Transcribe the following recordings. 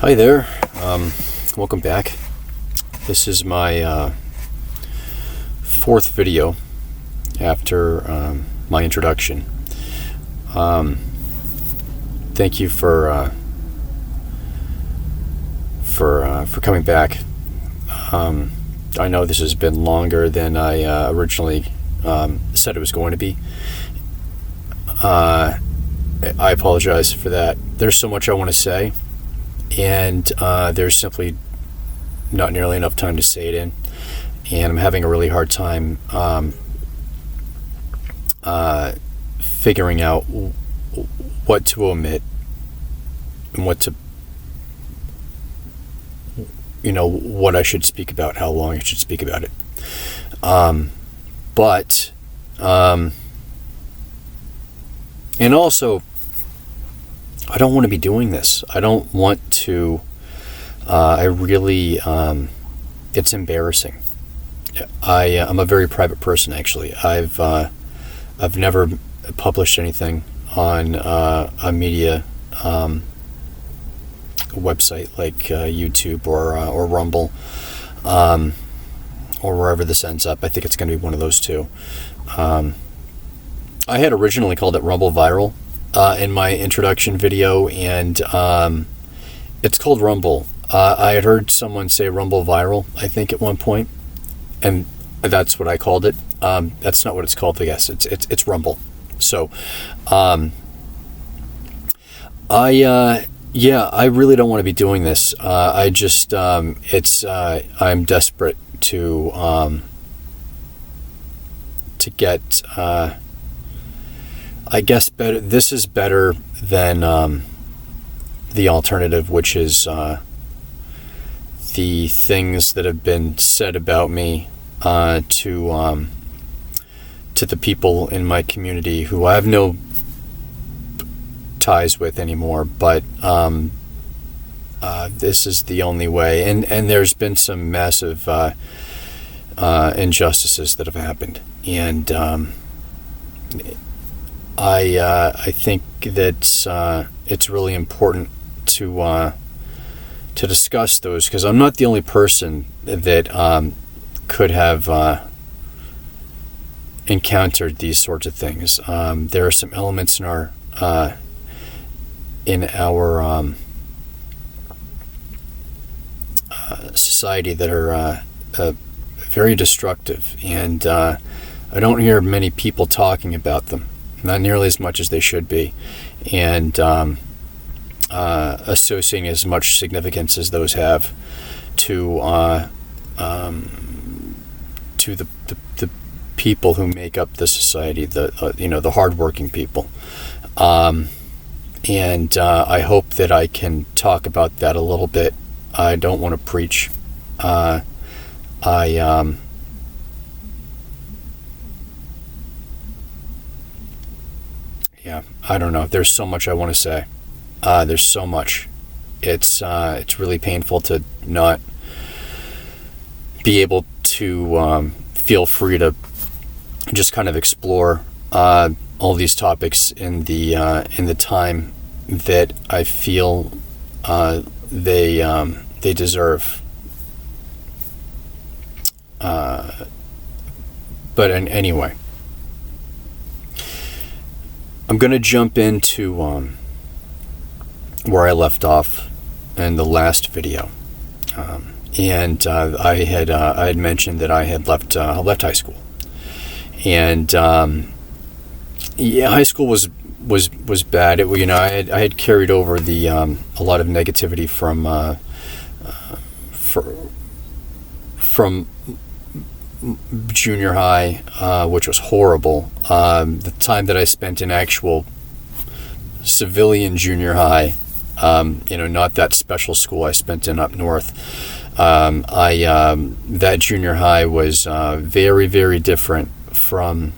Hi there, welcome back. This is my fourth video after my introduction. Thank you for coming back. I know this has been longer than I originally said it was going to be. I apologize for that. There's so much I want to say, and there's simply not nearly enough time to say it in, and I'm having a really hard time figuring out what to omit and what I should speak about, how long I should speak about it. And also, I don't want to be doing this. I don't want to. It's embarrassing. I'm a very private person, actually. I've never published anything on a media website like YouTube or Rumble, or wherever this ends up. I think it's going to be one of those two. I had originally called it Rumble Viral in my introduction video, and it's called Rumble. I had heard someone say Rumble Viral, I think, at one point, and that's what I called it. That's not what it's called, I guess. It's Rumble. So, I really don't want to be doing this. I'm desperate to get. I guess better. This is better than the alternative, which is the things that have been said about me to the people in my community who I have no ties with anymore. But this is the only way, and there's been some massive injustices that have happened, and I think that it's really important to discuss those, because I'm not the only person that could have encountered these sorts of things. There are some elements in our society that are very destructive, and I don't hear many people talking about them. Not nearly as much as they should be, and associating as much significance as those have to the people who make up the society, the hardworking people, and I hope that I can talk about that a little bit. I don't want to preach. I don't know. There's so much I want to say. There's so much. It's really painful to not be able to feel free to just kind of explore all these topics in the time that I feel they deserve. But anyway. I'm going to jump into where I left off in the last video, and I had mentioned that I had left high school, and high school was bad. I had carried over a lot of negativity from junior high, which was horrible. The time that I spent in actual civilian junior high, not that special school I spent in up north. That junior high was very, very different from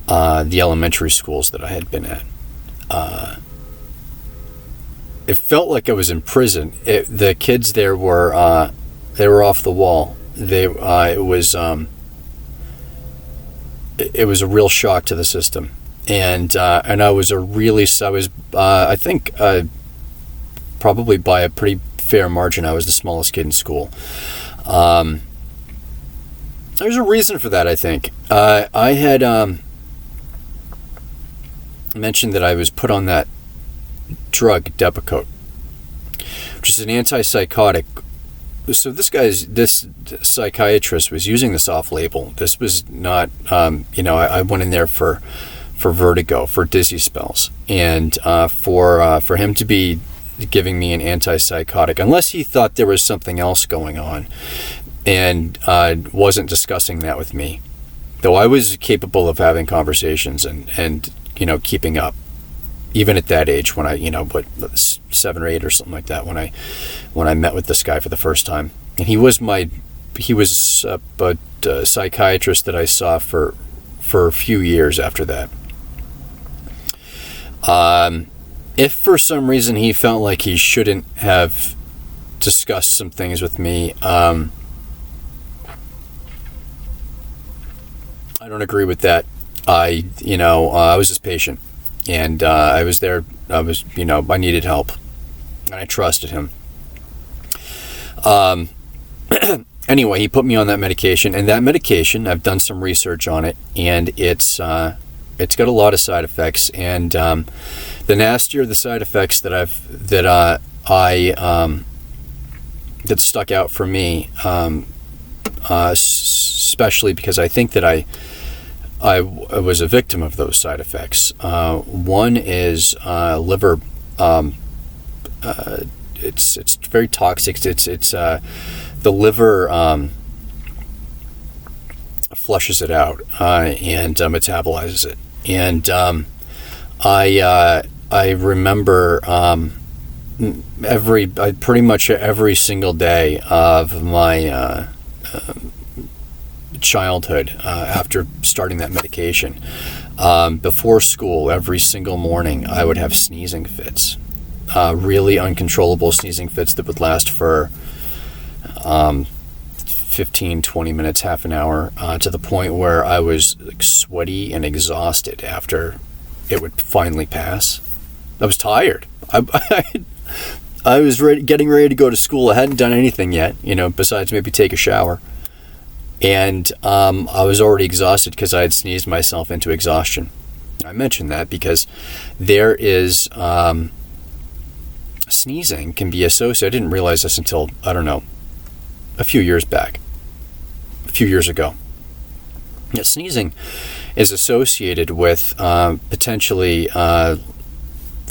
the elementary schools that I had been at. It felt like I was in prison. The kids there were off the wall. It was a real shock to the system, and I was I think probably by a pretty fair margin. I was the smallest kid in school. There's a reason for that, I think. I had mentioned that I was put on that drug, Depakote, which is an antipsychotic. So this psychiatrist was using this off-label. This was not, I went in there for vertigo, for dizzy spells, and for him to be giving me an antipsychotic, unless he thought there was something else going on, and wasn't discussing that with me, though I was capable of having conversations and keeping up, even at that age when I 7 or 8 or something like that, when I met with this guy for the first time. And he was a psychiatrist that I saw for a few years after that. If for some reason he felt like he shouldn't have discussed some things with me, I don't agree with that. I was just patient, and I was there. I needed help, and I trusted him. Anyway, he put me on that medication, and that medication, I've done some research on it, and it's got a lot of side effects, and the nastier the side effects that stuck out for me, especially because I think that I was a victim of those side effects. One is liver. It's very toxic. It's the liver flushes it out and metabolizes it. And I remember pretty much every single day of my childhood, after starting that medication, before school, every single morning I would have sneezing fits, really uncontrollable sneezing fits that would last for 15, 20 minutes, half an hour, to the point where I was sweaty and exhausted after it would finally pass. I was tired. I was getting ready to go to school. I hadn't done anything yet, besides maybe take a shower. And I was already exhausted because I had sneezed myself into exhaustion. I mention that because there is sneezing can be associated. I didn't realize this until, a few years ago. Yeah, sneezing is associated with potentially the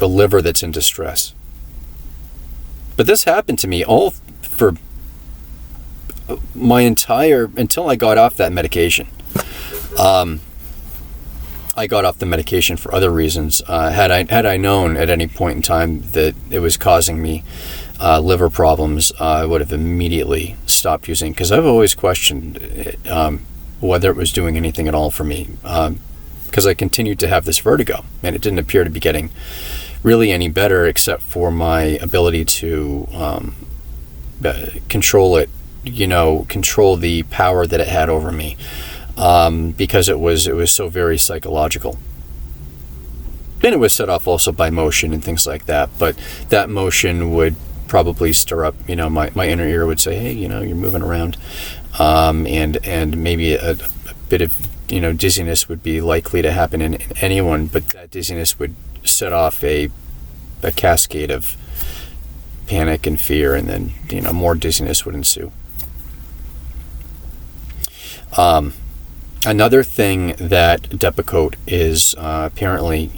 liver that's in distress. But this happened to me all for until I got off that medication. I got off the medication for other reasons. Had I known at any point in time that it was causing me liver problems, I would have immediately stopped using, because I've always questioned whether it was doing anything at all for me, because I continued to have this vertigo, and it didn't appear to be getting really any better, except for my ability to control it, control the power that it had over me, because it was so very psychological. And it was set off also by motion and things like that, but that motion would probably stir up, my inner ear would say, hey, you're moving around, and maybe a bit of, dizziness would be likely to happen in anyone, but that dizziness would set off a cascade of panic and fear, and then, more dizziness would ensue. Another thing that Depakote is apparently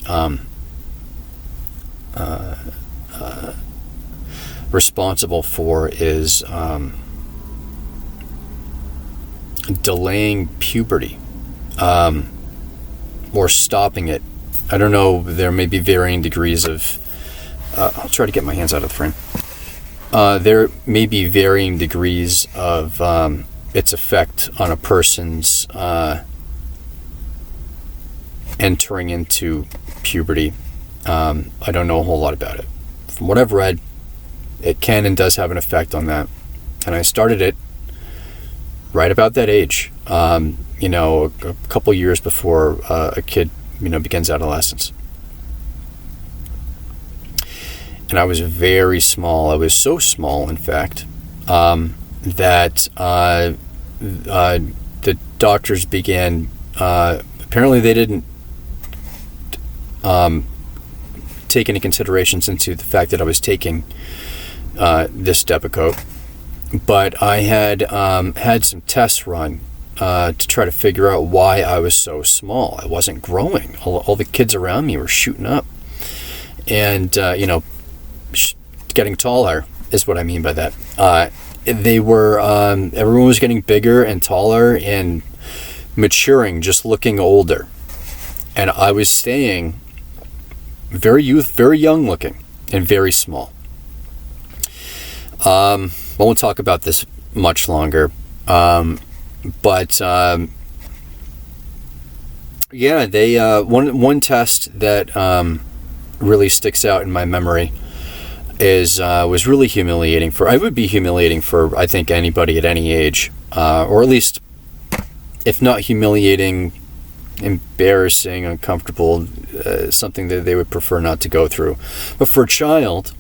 responsible for is delaying puberty, or stopping it. I don't know, there may be varying degrees of I'll try to get my hands out of the frame. There may be varying degrees of its effect on a person's entering into puberty. I don't know a whole lot about it. From what I've read, it can and does have an effect on that. And I started it right about that age, a couple years before a kid, begins adolescence. and I was very small. I was so small, in fact, that the doctors began, apparently they didn't take any considerations into the fact that I was taking this Depakote, but I had had some tests run to try to figure out why I was so small. I wasn't growing. All the kids around me were shooting up, and getting taller is what I mean by that. They were everyone was getting bigger and taller and maturing, just looking older, and I was staying very young looking and very small. I won't talk about this much longer, but they one test that really sticks out in my memory was really humiliating for. I would be humiliating for, I think, anybody at any age, or at least, if not humiliating, embarrassing, uncomfortable, something that they would prefer not to go through. But for a child,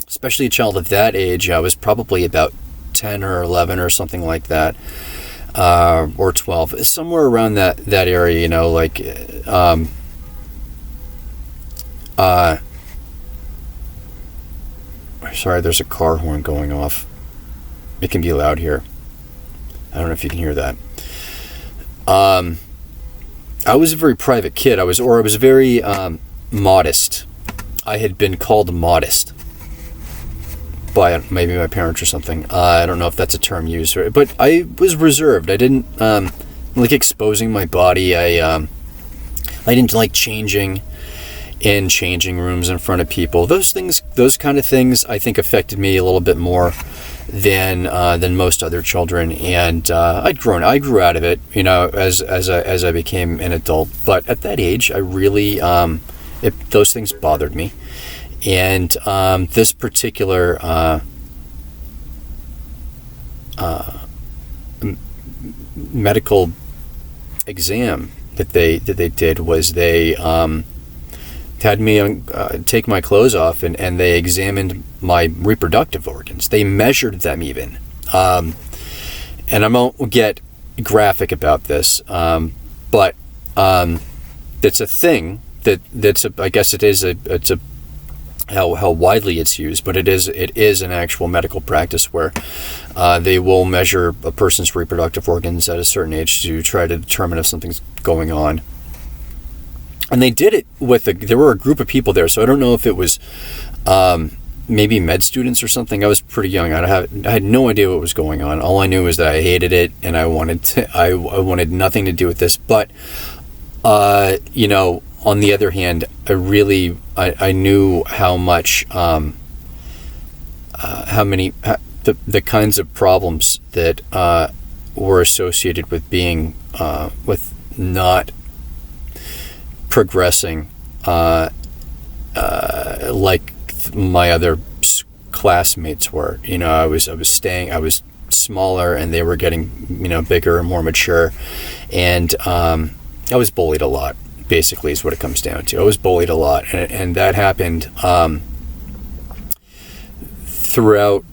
especially a child of that age, I was probably about 10 or 11 or something like that, or 12, somewhere around that area, sorry, there's a car horn going off. It can be loud here. I don't know if you can hear that. I was a very private kid. I was very modest. I had been called modest by maybe my parents or something. I don't know if that's a term used, but I was reserved. I didn't like exposing my body. I didn't like changing in changing rooms in front of people. Those kind of things, I think, affected me a little bit more than most other children. And I grew out of it, as I became an adult. But at that age, I really those things bothered me. And this particular medical exam that they did was they had me take my clothes off, and they examined my reproductive organs. They measured them even. And I won't get graphic about this, but it's a thing I guess it's a how widely it's used, but it is an actual medical practice where they will measure a person's reproductive organs at a certain age to try to determine if something's going on. And they did it there were a group of people there, so I don't know if it was maybe med students or something. I was pretty young. I had no idea what was going on. All I knew was that I hated it, and I wanted nothing to do with this. But on the other hand, I knew how much the kinds of problems that were associated with being with not progressing like my other classmates were. I was smaller, and they were getting bigger and more mature, and I was bullied a lot, basically, is what it comes down to. I was bullied a lot, and that happened throughout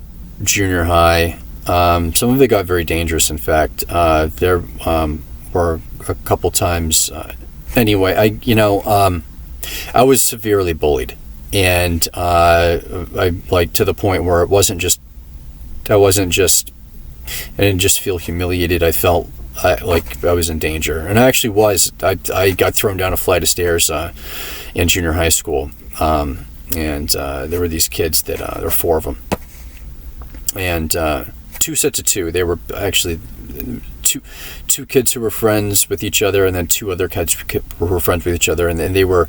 junior high. Some of it got very dangerous, in fact. There were a couple times anyway, I was severely bullied, and I to the point where I didn't just feel humiliated. I felt like I was in danger, and I actually was. I got thrown down a flight of stairs in junior high school, and there were these kids that there were four of them, and two sets of two. They were actually two kids who were friends with each other, and then two other kids who were friends with each other, and they were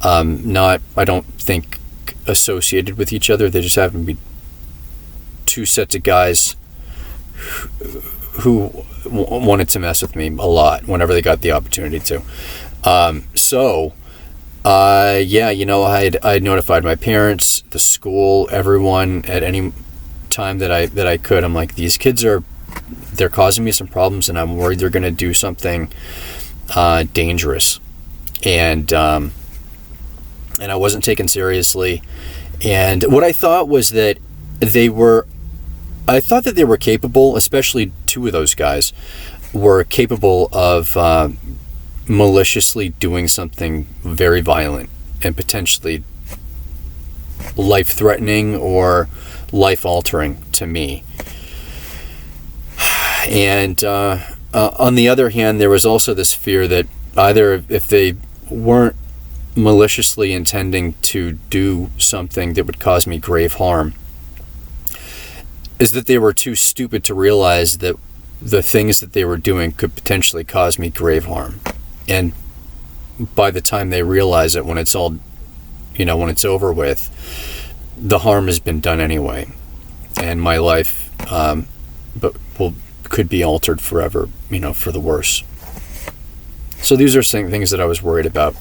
not, I don't think, associated with each other. They just happened to be two sets of guys who wanted to mess with me a lot whenever they got the opportunity to. I notified my parents, the school, everyone at any time that I could. I'm like, these kids they're causing me some problems, and I'm worried they're going to do something dangerous. And and I wasn't taken seriously. And what I thought was that they were capable, especially two of those guys, were capable of maliciously doing something very violent and potentially life-threatening or life-altering to me. And on the other hand, there was also this fear that either if they weren't maliciously intending to do something that would cause me grave harm, is that they were too stupid to realize that the things that they were doing could potentially cause me grave harm. And by the time they realize it, when it's all, when it's over with, the harm has been done anyway. And my life could be altered forever, for the worse. So these are things that I was worried about.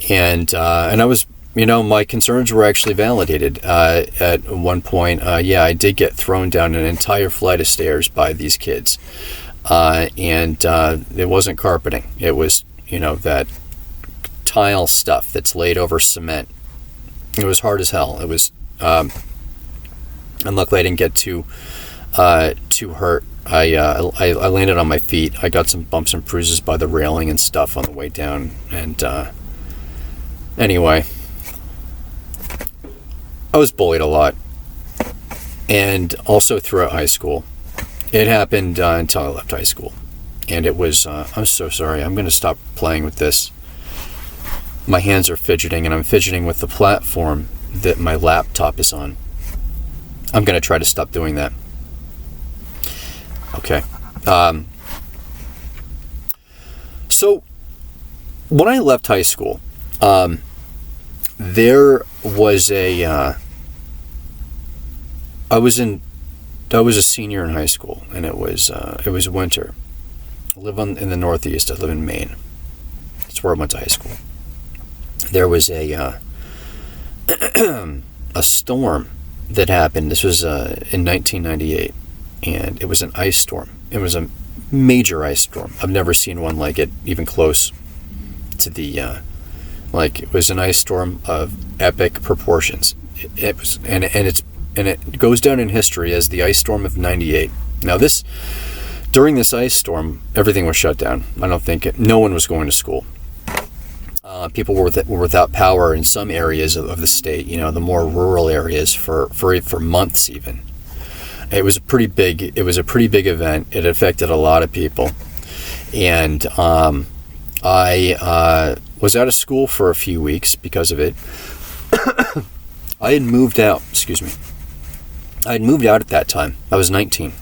And I was, my concerns were actually validated. At one point, I did get thrown down an entire flight of stairs by these kids. And it wasn't carpeting. It was, that tile stuff that's laid over cement. It was hard as hell. It was, and luckily I didn't get too hurt. I landed on my feet. I got some bumps and bruises by the railing and stuff on the way down. And anyway, I was bullied a lot. And also throughout high school. It happened until I left high school. And it was, I'm so sorry. I'm going to stop playing with this. My hands are fidgeting, and I'm fidgeting with the platform that my laptop is on. I'm going to try to stop doing that. Okay. So, when I left high school, there was I was a senior in high school, and it was winter. I live in the Northeast. I live in Maine. That's where I went to high school. There was a storm that happened. This was in 1998, and it was an ice storm. It was a major ice storm. I've never seen one like it, even close to the it was an ice storm of epic proportions. It was, and it goes down in history as the ice storm of 98. Now during this ice storm, everything was shut down. No one was going to school. People were without power in some areas of the state, the more rural areas for months even. It was a pretty big event. It affected a lot of people. And I was out of school for a few weeks because of it. I had moved out, I had moved out at that time. I was 19.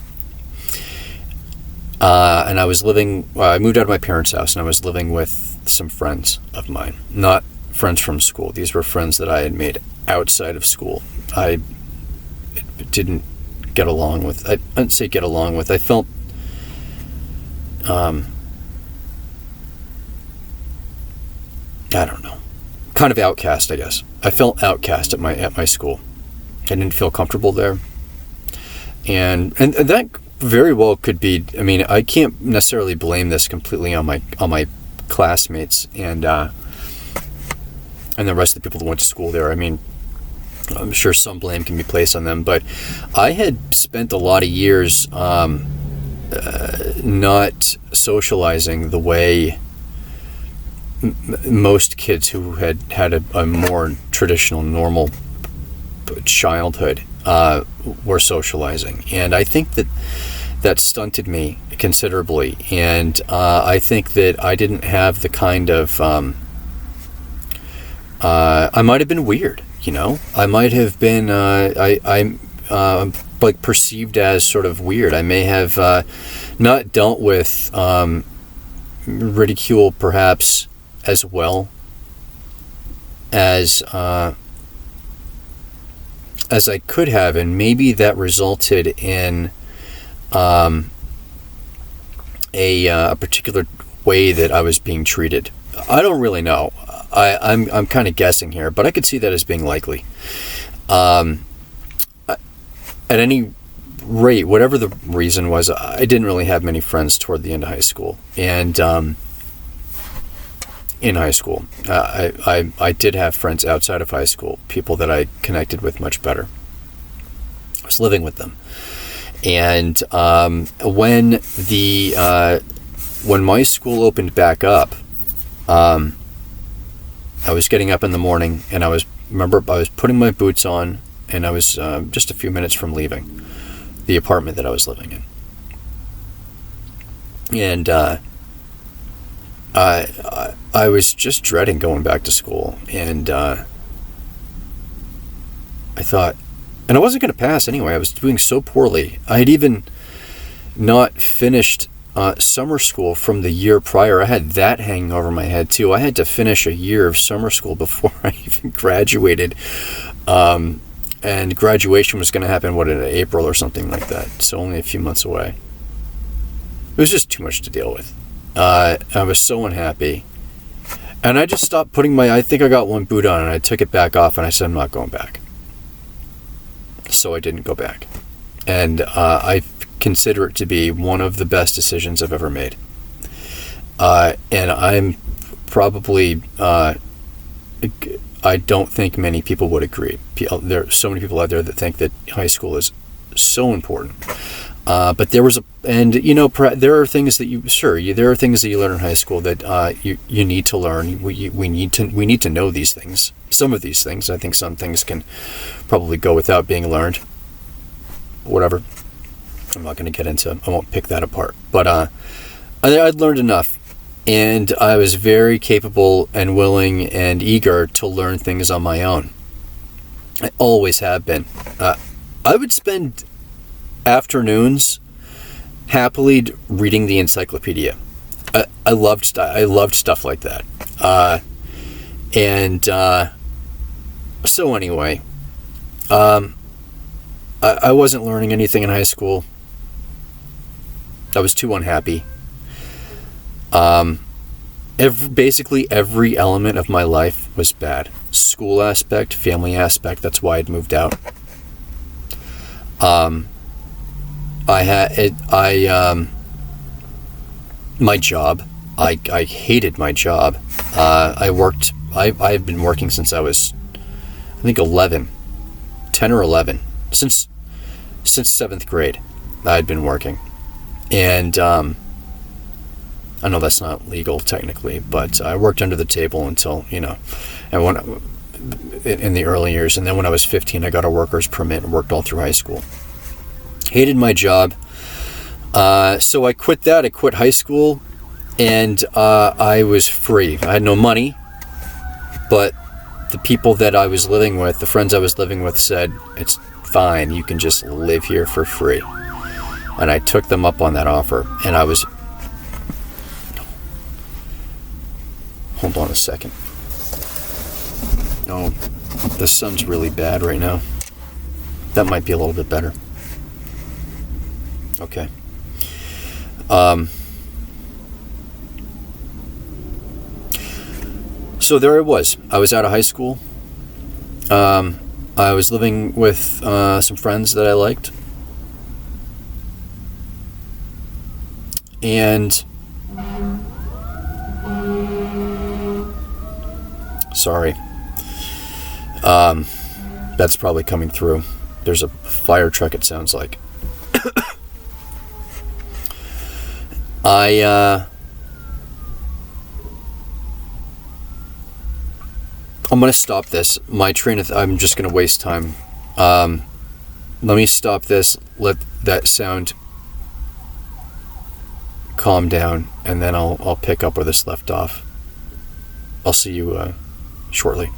And I moved out of my parents' house, and I was living with some friends of mine. Not friends from school. These were friends that I had made outside of school. I didn't get along with. I didn't say get along with. I felt I don't know, kind of outcast, I guess. I felt outcast at my school. I didn't feel comfortable there, and that very well could be. I mean, I can't necessarily blame this completely on my classmates and the rest of the people that went to school there. I mean, I'm sure some blame can be placed on them, but I had spent a lot of years not socializing the way most kids who had a more traditional, normal childhood were socializing. And I think that stunted me considerably. And I think that I didn't have the kind of... I might have been weird, I might have been... I'm perceived as sort of weird. I may have not dealt with ridicule perhaps as well as I could have, and maybe that resulted in a particular way that I was being treated. I don't really know. I'm kind of guessing here, but I could see that as being likely. At any rate, whatever the reason was, I didn't really have many friends toward the end of high school, and in high school. I did have friends outside of high school, people that I connected with much better. I was living with them. And when my school opened back up, I was getting up in the morning, and I was putting my boots on, and I was just a few minutes from leaving the apartment that I was living in. And I was just dreading going back to school, and I thought, and I wasn't going to pass anyway. I was doing so poorly. I had even not finished summer school from the year prior. I had that hanging over my head too. I had to finish a year of summer school before I even graduated, and graduation was going to happen in April or something like that. So only a few months away. It was just too much to deal with. I was so unhappy, and I just stopped putting I think I got one boot on, and I took it back off, and I said, I'm not going back. So I didn't go back, and I consider it to be one of the best decisions I've ever made. And I'm probably, I don't think many people would agree. There are so many people out there that think that high school is so important. But there was there are things that there are things that you learn in high school that you need to learn. We need to know these things. Some of these things, I think some things can probably go without being learned. Whatever. I'm not going to get into. I won't pick that apart. But I'd learned enough, and I was very capable and willing and eager to learn things on my own. I always have been. I would spend afternoons happily reading the encyclopedia. I loved stuff like that. So anyway, I wasn't learning anything in high school. I was too unhappy. Basically every element of my life was bad. School aspect, family aspect. That's why I'd moved out. My job. I hated my job. I've been working since I was, I think 10 or 11. Since 7th grade, I'd been working. And I know that's not legal technically, but I worked under the table until, in the early years. And then when I was 15, I got a worker's permit and worked all through high school. Hated my job. So I quit that. I quit high school, and I was free. I had no money, but the people that I was living with, the friends I was living with, said, it's fine, you can just live here for free. And I took them up on that offer, and I was... Hold on a second. Oh, the sun's really bad right now. That might be a little bit better. Okay. So there I was. I was out of high school. I was living with some friends that I liked. And sorry. That's probably coming through. There's a fire truck, it sounds like. I'm going to stop this. I'm just going to waste time. Let me stop this, let that sound calm down, and then I'll pick up where this left off. I'll see you shortly.